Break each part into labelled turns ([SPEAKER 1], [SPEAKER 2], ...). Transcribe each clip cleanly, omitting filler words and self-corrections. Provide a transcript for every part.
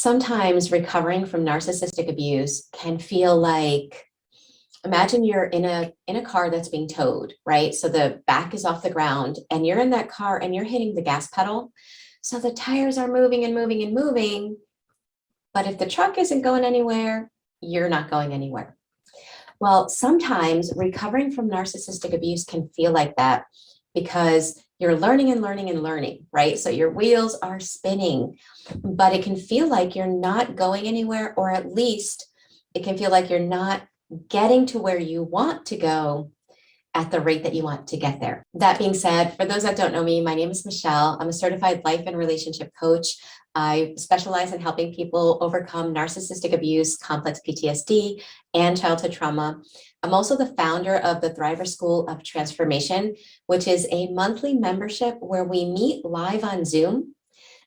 [SPEAKER 1] Sometimes recovering from narcissistic abuse can feel like, imagine you're in a car that's being towed, right? So the back is off the ground and you're in that car and you're hitting the gas pedal. So the tires are moving and moving and moving. But if the truck isn't going anywhere, you're not going anywhere. Well, sometimes recovering from narcissistic abuse can feel like that because you're learning and learning and learning, right? So your wheels are spinning, but it can feel like you're not going anywhere, or at least it can feel like you're not getting to where you want to go at the rate that you want to get there. That being said, for those that don't know me, my name is Michele. I'm a certified life and relationship coach. I specialize in helping people overcome narcissistic abuse, complex PTSD, and childhood trauma. I'm also the founder of the Thriver School of Transformation, which is a monthly membership where we meet live on Zoom.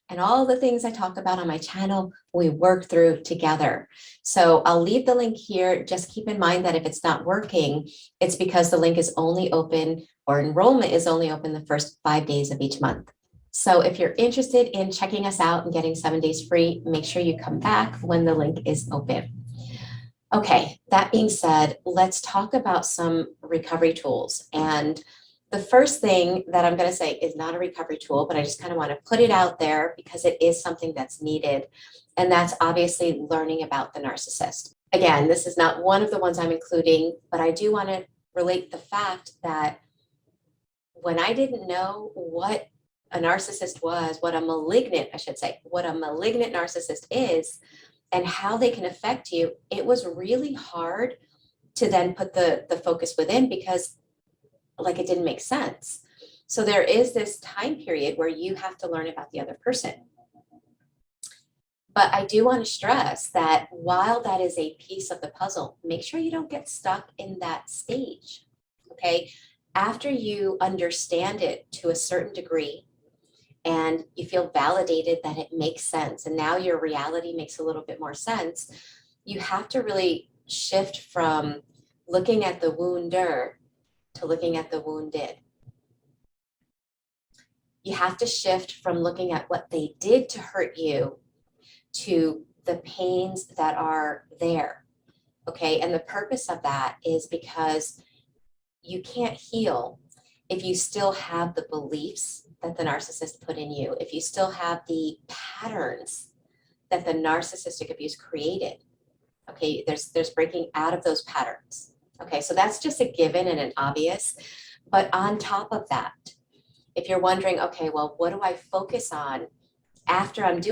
[SPEAKER 1] And all the things I talk about on my channel, we work through together. So I'll leave the link here. Just keep in mind that if it's not working, it's because the link is only open, or enrollment is only open, the first 5 days of each month. So if you're interested in checking us out and getting 7 days free, make sure you come back when the link is open. Okay, that being said, let's talk about some recovery tools. And the first thing that I'm going to say is not a recovery tool, but I just kind of want to put it out there because it is something that's needed. And that's obviously learning about the narcissist. Again, this is not one of the ones I'm including, but I do want to relate the fact that when I didn't know what a narcissist was, what a malignant narcissist is, and how they can affect you, it was really hard to then put the focus within, because like it didn't make sense. So there is this time period where you have to learn about the other person. But I do want to stress that while that is a piece of the puzzle, make sure you don't get stuck in that stage, okay? After you understand it to a certain degree and you feel validated that it makes sense, and now your reality makes a little bit more sense, you have to really shift from looking at the wounder to looking at the wounded. You have to shift from looking at what they did to hurt you to the pains that are there, okay? And the purpose of that is because you can't heal if you still have the beliefs that the narcissist put in you, if you still have the patterns that the narcissistic abuse created, okay? There's breaking out of those patterns. Okay, so that's just a given and an obvious. But on top of that, if you're wondering, okay, well, what do I focus on after I'm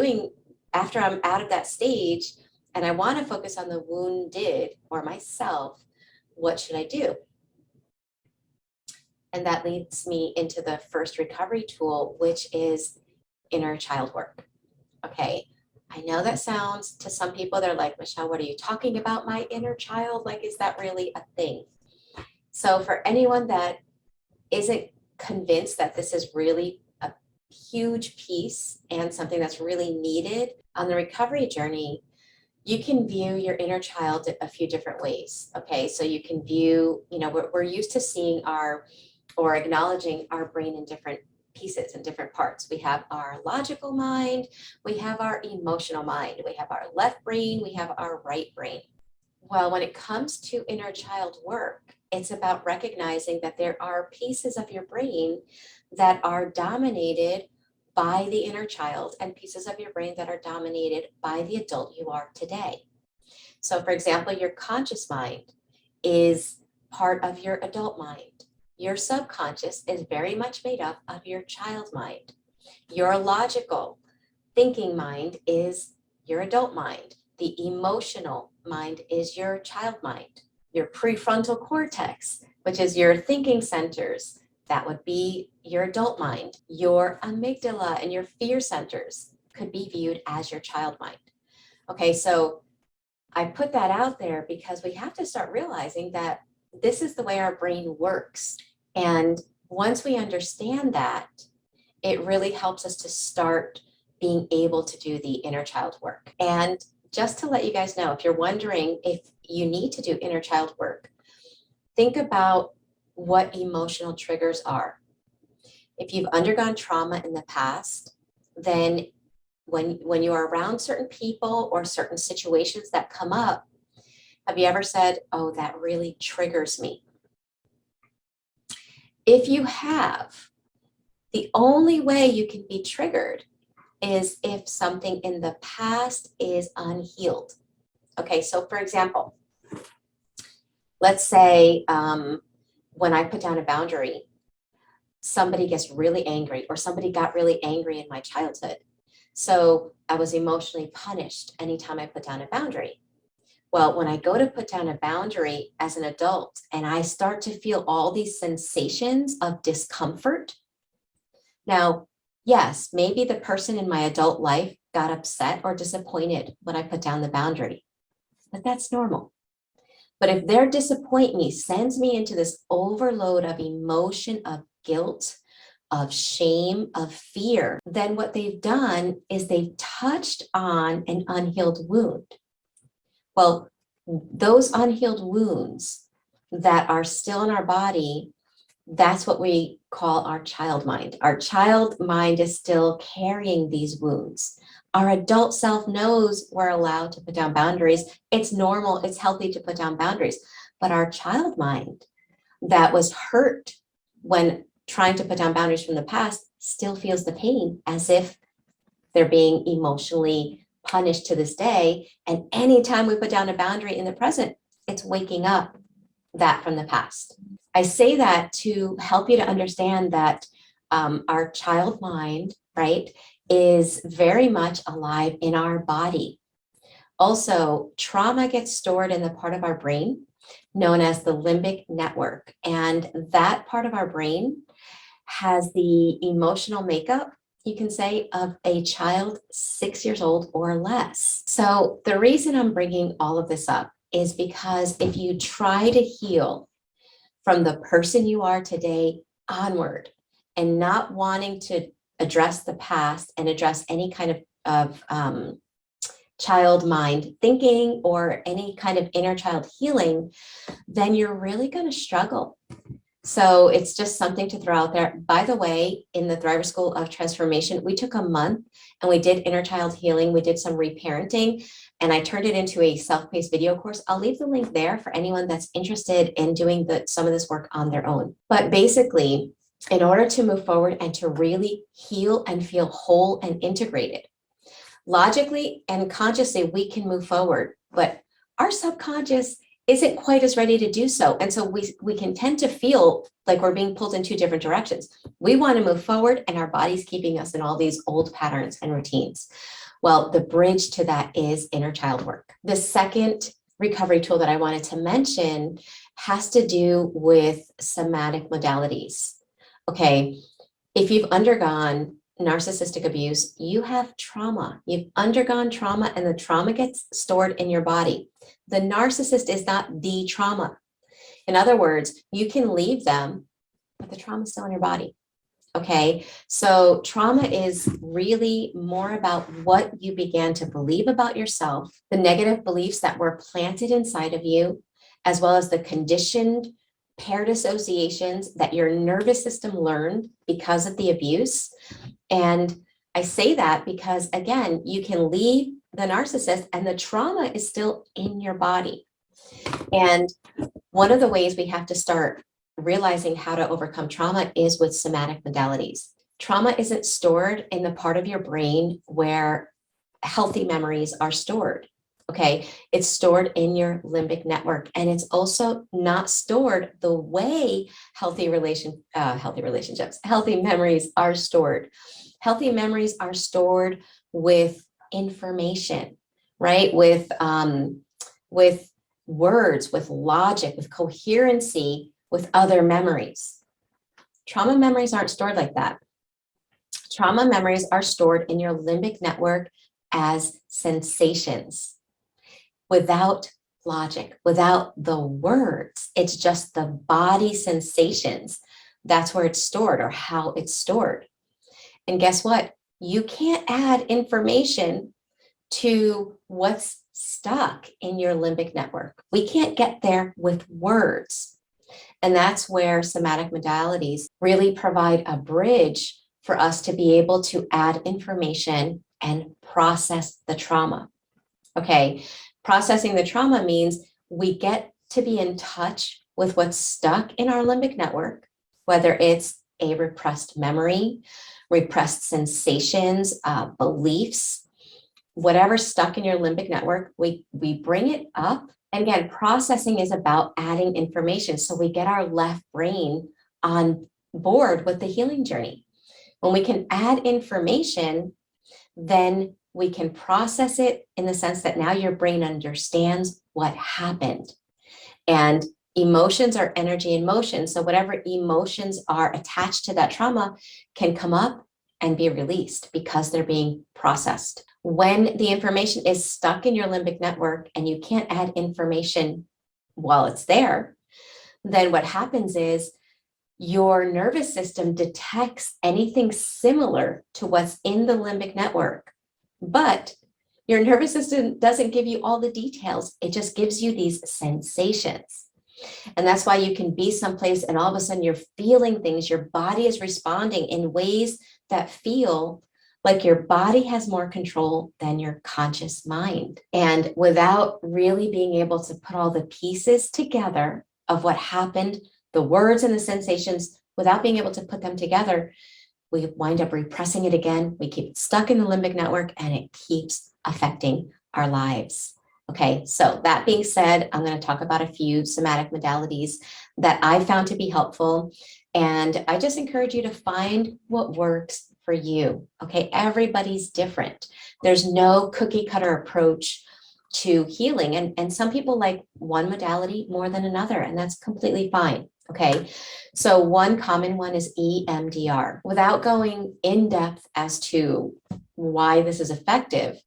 [SPEAKER 1] out of that stage and I want to focus on the wounded or myself, what should I do? And that leads me into the first recovery tool, which is inner child work. Okay, I know that sounds, to some people, they're like, Michele, what are you talking about? My inner child? Like, is that really a thing? So for anyone that isn't convinced that this is really a huge piece and something that's really needed on the recovery journey, you can view your inner child a few different ways. Okay, so you can view, we're used to seeing or acknowledging our brain in different pieces and different parts. We have our logical mind, we have our emotional mind, we have our left brain, we have our right brain. Well, when it comes to inner child work, it's about recognizing that there are pieces of your brain that are dominated by the inner child and pieces of your brain that are dominated by the adult you are today. So for example, your conscious mind is part of your adult mind. Your subconscious is very much made up of your child mind. Your logical thinking mind is your adult mind. The emotional mind is your child mind. Your prefrontal cortex, which is your thinking centers, that would be your adult mind. Your amygdala and your fear centers could be viewed as your child mind. Okay, so I put that out there because we have to start realizing that this is the way our brain works. And once we understand that, it really helps us to start being able to do the inner child work. And just to let you guys know, if you're wondering if you need to do inner child work, think about what emotional triggers are. If you've undergone trauma in the past, then when you are around certain people or certain situations that come up, have you ever said, oh, that really triggers me? If you have, the only way you can be triggered is if something in the past is unhealed. Okay, so for example, let's say when I put down a boundary, somebody gets really angry, or somebody got really angry in my childhood. So I was emotionally punished anytime I put down a boundary. Well, when I go to put down a boundary as an adult and I start to feel all these sensations of discomfort. Now, yes, maybe the person in my adult life got upset or disappointed when I put down the boundary, but that's normal. But if their disappoint me sends me into this overload of emotion, of guilt, of shame, of fear, then what they've done is they've touched on an unhealed wound. Well, those unhealed wounds that are still in our body, that's what we call our child mind. Our child mind is still carrying these wounds. Our adult self knows we're allowed to put down boundaries. It's normal, it's healthy to put down boundaries. But our child mind that was hurt when trying to put down boundaries from the past still feels the pain as if they're being emotionally punished to this day. And anytime we put down a boundary in the present, it's waking up that from the past. I say that to help you to understand that our child mind, right, is very much alive in our body. Also, trauma gets stored in the part of our brain known as the limbic network. And that part of our brain has the emotional makeup, you can say, of a child 6 years old or less. So the reason I'm bringing all of this up is because if you try to heal from the person you are today onward and not wanting to address the past and address any kind of child mind thinking or any kind of inner child healing, then you're really going to struggle. So it's just something to throw out there. By the way, in the Thriver School of Transformation, we took a month and we did inner child healing. We did some reparenting and I turned it into a self-paced video course. I'll leave the link there for anyone that's interested in doing some of this work on their own. But basically, in order to move forward and to really heal and feel whole and integrated, logically and consciously, we can move forward, but our subconscious isn't quite as ready to do so. And so we can tend to feel like we're being pulled in two different directions. We want to move forward and our body's keeping us in all these old patterns and routines. Well, the bridge to that is inner child work. The second recovery tool that I wanted to mention has to do with somatic modalities. Okay, if you've undergone narcissistic abuse, you have trauma. You've undergone trauma and the trauma gets stored in your body. The narcissist is not the trauma. In other words, you can leave them, but the trauma is still in your body. Okay, so trauma is really more about what you began to believe about yourself, the negative beliefs that were planted inside of you, as well as the conditioned paired associations that your nervous system learned because of the abuse. And I say that because, again, you can leave the narcissist and the trauma is still in your body. And one of the ways we have to start realizing how to overcome trauma is with somatic modalities. Trauma isn't stored in the part of your brain where healthy memories are stored. Okay, it's stored in your limbic network, and it's also not stored the way healthy relationships, healthy memories are stored. Healthy memories are stored with information, right? With words, with logic, with coherency, with other memories. Trauma memories aren't stored like that. Trauma memories are stored in your limbic network as sensations, without logic, without the words. It's just the body sensations. That's where it's stored, or how it's stored. And guess what? You can't add information to what's stuck in your limbic network. We can't get there with words. And that's where somatic modalities really provide a bridge for us to be able to add information and process the trauma. Okay, processing the trauma means we get to be in touch with what's stuck in our limbic network, whether it's a repressed memory, repressed sensations, beliefs, whatever's stuck in your limbic network, we bring it up. And again, processing is about adding information. So we get our left brain on board with the healing journey. When we can add information, then we can process it in the sense that now your brain understands what happened. And emotions are energy in motion. So whatever emotions are attached to that trauma can come up and be released because they're being processed. When the information is stuck in your limbic network and you can't add information while it's there, then what happens is your nervous system detects anything similar to what's in the limbic network, but your nervous system doesn't give you all the details. It just gives you these sensations. And that's why you can be someplace and all of a sudden you're feeling things. Your body is responding in ways that feel like your body has more control than your conscious mind. And without really being able to put all the pieces together of what happened, the words and the sensations, without being able to put them together, we wind up repressing it again. We keep it stuck in the limbic network and it keeps affecting our lives. Okay, so that being said, I'm going to talk about a few somatic modalities that I found to be helpful. And I just encourage you to find what works for you. Okay, everybody's different. There's no cookie cutter approach to healing. And some people like one modality more than another, and that's completely fine. Okay, so one common one is EMDR. Without going in depth as to why this is effective,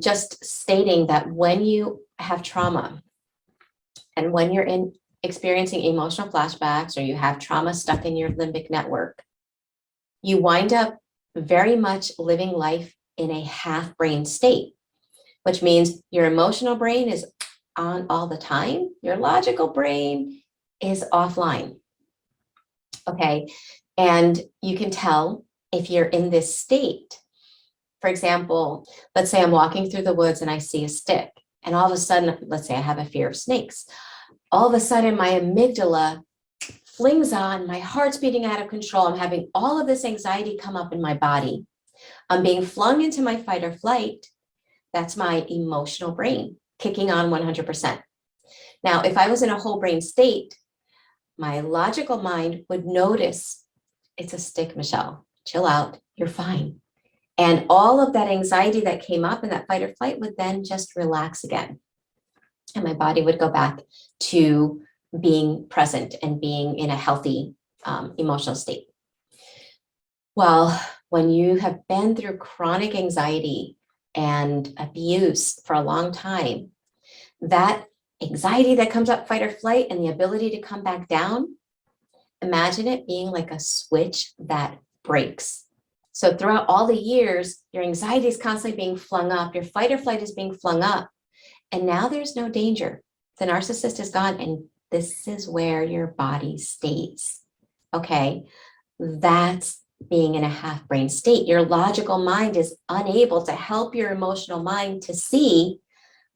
[SPEAKER 1] just stating that when you have trauma and when you're experiencing emotional flashbacks or you have trauma stuck in your limbic network, you wind up very much living life in a half-brain state, which means your emotional brain is on all the time. Your logical brain is offline. Okay, and you can tell if you're in this state. For example, let's say I'm walking through the woods and I see a stick, and all of a sudden, let's say I have a fear of snakes. All of a sudden, my amygdala flings on, my heart's beating out of control. I'm having all of this anxiety come up in my body. I'm being flung into my fight or flight. That's my emotional brain kicking on 100%. Now, if I was in a whole brain state, my logical mind would notice it's a stick, Michele. Chill out. You're fine. And all of that anxiety that came up in that fight or flight would then just relax again. And my body would go back to being present and being in a healthy emotional state. Well, when you have been through chronic anxiety and abuse for a long time, that anxiety that comes up fight or flight and the ability to come back down, imagine it being like a switch that breaks. So throughout all the years, your anxiety is constantly being flung up, your fight or flight is being flung up, and now there's no danger. The narcissist is gone, and this is where your body stays. Okay, that's being in a half-brain state. Your logical mind is unable to help your emotional mind to see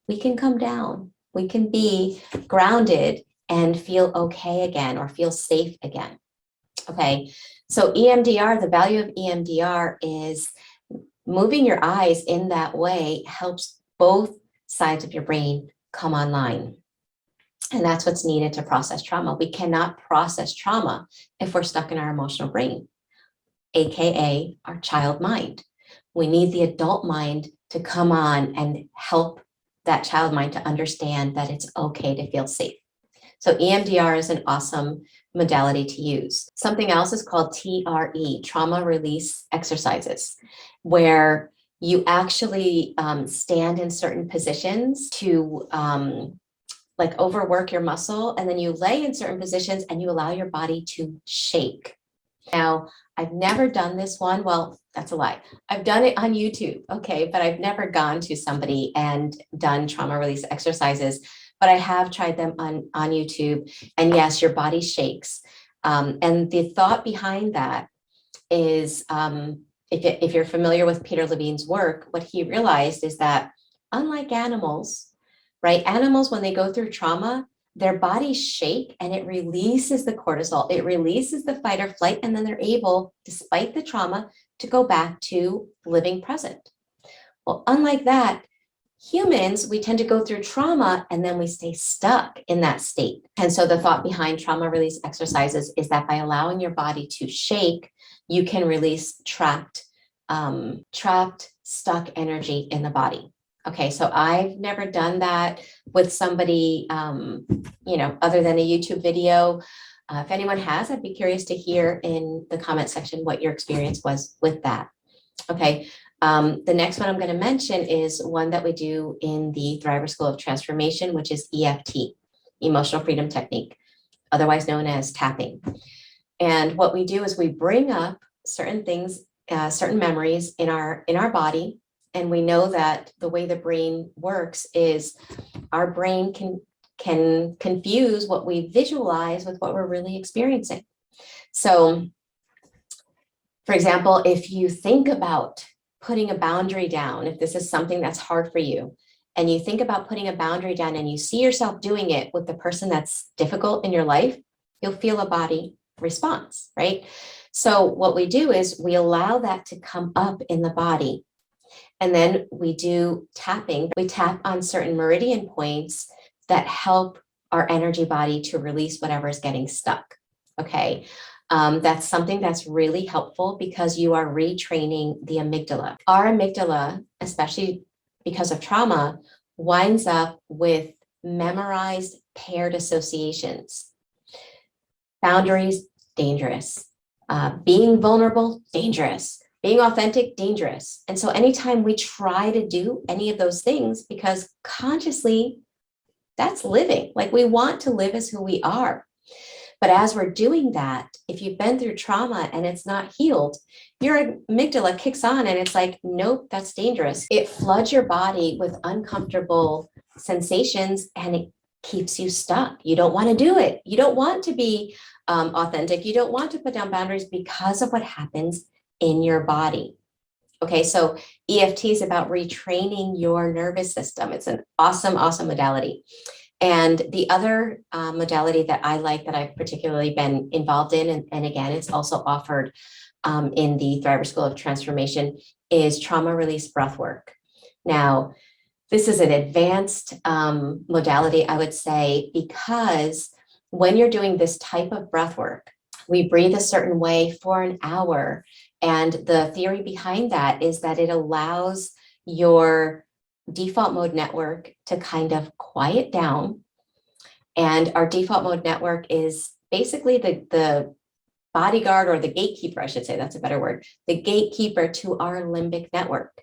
[SPEAKER 1] we can come down, we can be grounded and feel okay again or feel safe again. Okay, so EMDR, the value of EMDR is moving your eyes in that way helps both sides of your brain come online. And that's what's needed to process trauma. We cannot process trauma if we're stuck in our emotional brain, AKA our child mind. We need the adult mind to come on and help that child mind to understand that it's okay to feel safe. So EMDR is an awesome modality to use. Something else is called TRE, trauma release exercises, where you actually stand in certain positions to like overwork your muscle, and then you lay in certain positions and you allow your body to shake. Now, I've never done this one. Well, that's a lie. I've done it on YouTube, okay, but I've never gone to somebody and done trauma release exercises, but I have tried them on YouTube. And yes, your body shakes. And the thought behind that is if you're familiar with Peter Levine's work, what he realized is that unlike animals, right? Animals, when they go through trauma, their bodies shake and it releases the cortisol, it releases the fight or flight, and then they're able, despite the trauma, to go back to living present. Well, unlike that, humans, we tend to go through trauma and then we stay stuck in that state. And so the thought behind trauma release exercises is that by allowing your body to shake, you can release trapped, stuck energy in the body. Okay, so I've never done that with somebody, other than a YouTube video. If anyone has, I'd be curious to hear in the comment section what your experience was with that. Okay, the next one I'm going to mention is one that we do in the Thriver School of Transformation, which is EFT, Emotional Freedom Technique, otherwise known as tapping. And what we do is we bring up certain things, certain memories in our body. And we know that the way the brain works is our brain can confuse what we visualize with what we're really experiencing. So, for example, if you think about putting a boundary down, if this is something that's hard for you, and you think about putting a boundary down and you see yourself doing it with the person that's difficult in your life, you'll feel a body response, right? So what we do is we allow that to come up in the body. And then we do tapping. We tap on certain meridian points that help our energy body to release whatever is getting stuck. Okay. That's something that's really helpful because you are retraining the amygdala. Our amygdala, especially because of trauma, winds up with memorized paired associations. Boundaries, dangerous. Being vulnerable, dangerous. Being authentic, dangerous. And so anytime we try to do any of those things, because consciously, that's living. Like we want to live as who we are. But as we're doing that, if you've been through trauma and it's not healed, your amygdala kicks on and it's like, nope, that's dangerous. It floods your body with uncomfortable sensations and it keeps you stuck. You don't want to do it. You don't want to be authentic. You don't want to put down boundaries because of what happens in your body. Okay, so EFT is about retraining your nervous system. It's an awesome, awesome modality. And the other modality that I like that I've particularly been involved in, and again, it's also offered in the Thriver School of Transformation, is trauma release breath work. Now, this is an advanced modality, I would say, because when you're doing this type of breath work, we breathe a certain way for an hour. And the theory behind that is that it allows your default mode network to kind of quiet down. And our default mode network is basically the bodyguard, or the gatekeeper, I should say, that's a better word, the gatekeeper to our limbic network.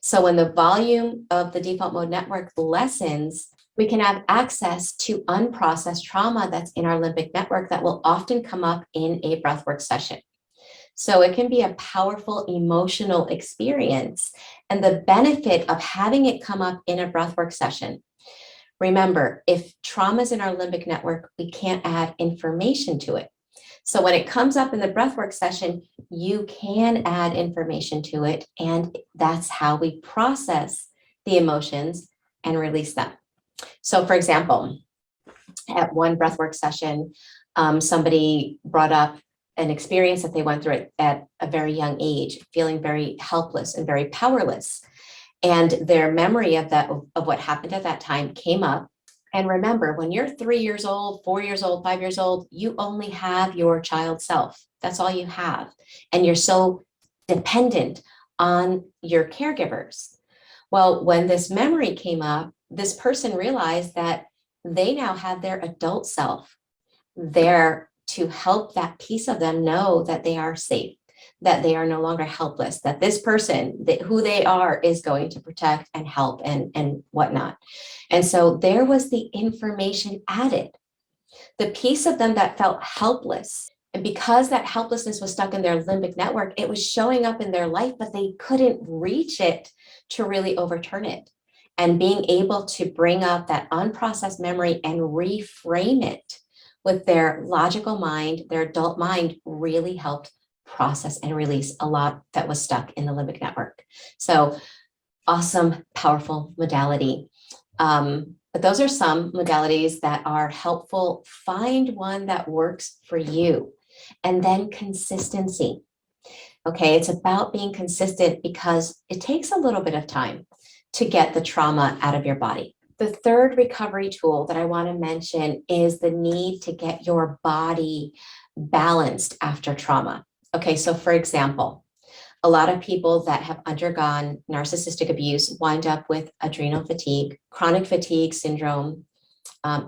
[SPEAKER 1] So when the volume of the default mode network lessens, we can have access to unprocessed trauma that's in our limbic network that will often come up in a breathwork session. So it can be a powerful emotional experience. And the benefit of having it come up in a breathwork session, remember, if trauma is in our limbic network, we can't add information to it. So when it comes up in the breathwork session, you can add information to it. And that's how we process the emotions and release them. So for example, at one breathwork session, somebody brought up an experience that they went through at a very young age, feeling very helpless and very powerless. And their memory of that, of what happened at that time, came up. And remember, when you're 3 years old, 4 years old, 5 years old, you only have your child self. That's all you have. And you're so dependent on your caregivers. Well, when this memory came up, this person realized that they now have their adult self there to help that piece of them know that they are safe, that they are no longer helpless, that this person, who they are, is going to protect and help and whatnot. And so there was the information added. The piece of them that felt helpless, and because that helplessness was stuck in their limbic network, it was showing up in their life, but they couldn't reach it to really overturn it. And being able to bring up that unprocessed memory and reframe it with their logical mind, their adult mind, really helped process and release a lot that was stuck in the limbic network. So awesome, powerful modality. But those are some modalities that are helpful. Find one that works for you. And then consistency. Okay, it's about being consistent because it takes a little bit of time to get the trauma out of your body. The third recovery tool that I want to mention is the need to get your body balanced after trauma. Okay, so for example, a lot of people that have undergone narcissistic abuse wind up with adrenal fatigue, chronic fatigue syndrome,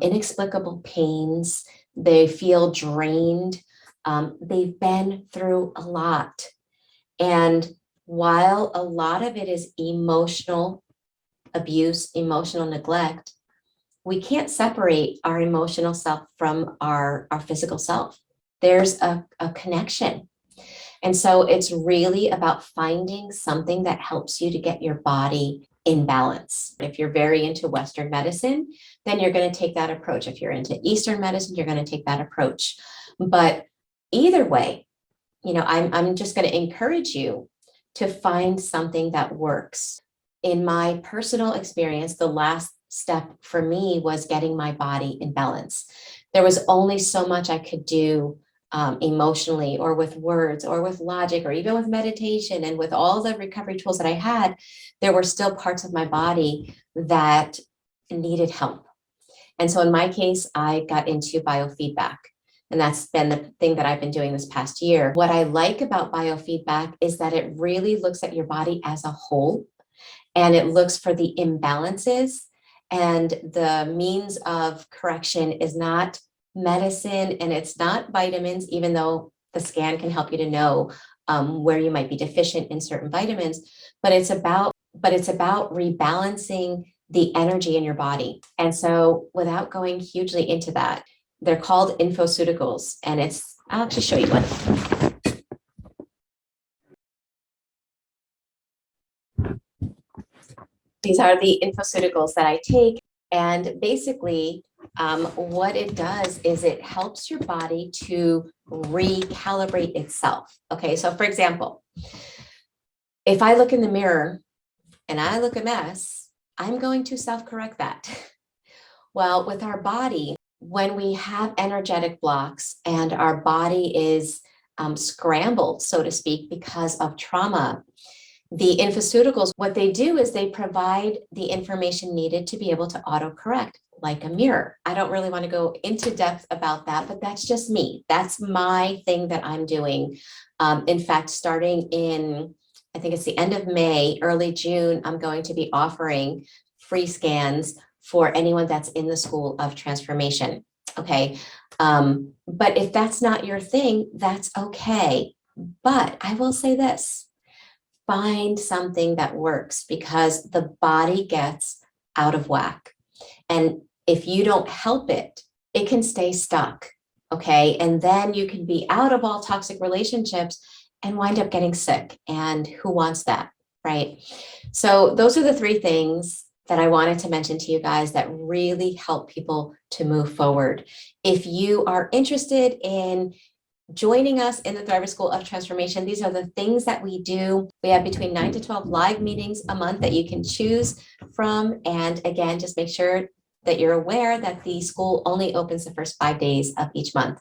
[SPEAKER 1] inexplicable pains. They feel drained. They've been through a lot. And while a lot of it is emotional abuse, emotional neglect, we can't separate our emotional self from our physical self. There's a connection. And so it's really about finding something that helps you to get your body in balance. If you're very into Western medicine, then you're going to take that approach. If you're into Eastern medicine, you're going to take that approach. But either way, I'm just going to encourage you to find something that works. In my personal experience, the last step for me was getting my body in balance. There was only so much I could do emotionally or with words or with logic or even with meditation, and with all the recovery tools that I had, there were still parts of my body that needed help. And so in my case, I got into biofeedback. And that's been the thing that I've been doing this past year. What I like about biofeedback is that it really looks at your body as a whole, and it looks for the imbalances, and the means of correction is not medicine and it's not vitamins, even though the scan can help you to know where you might be deficient in certain vitamins, but it's about rebalancing the energy in your body. And so without going hugely into that, they're called infoceuticals, and I'll actually show you one. These are the infoceuticals that I take, and basically what it does is it helps your body to recalibrate itself. Okay, so for example, if I look in the mirror and I look a mess, I'm going to self-correct that. Well, with our body, when we have energetic blocks and our body is scrambled, so to speak, because of trauma, the infoceuticals, what they do is they provide the information needed to be able to autocorrect, like a mirror. I don't really want to go into depth about that, but that's just me. That's my thing that I'm doing. In fact, starting in, I think it's the end of May, early June, I'm going to be offering free scans for anyone that's in the School of Transformation. Okay. But if that's not your thing, that's okay. But I will say this, find something that works, because the body gets out of whack. And if you don't help it, it can stay stuck. Okay. And then you can be out of all toxic relationships and wind up getting sick. And who wants that? Right. So those are the three things that I wanted to mention to you guys that really help people to move forward. If you are interested in joining us in the Thriver School of Transformation, these are the things that we do. We have between 9 to 12 live meetings a month that you can choose from. And again, just make sure that you're aware that the school only opens the first 5 days of each month.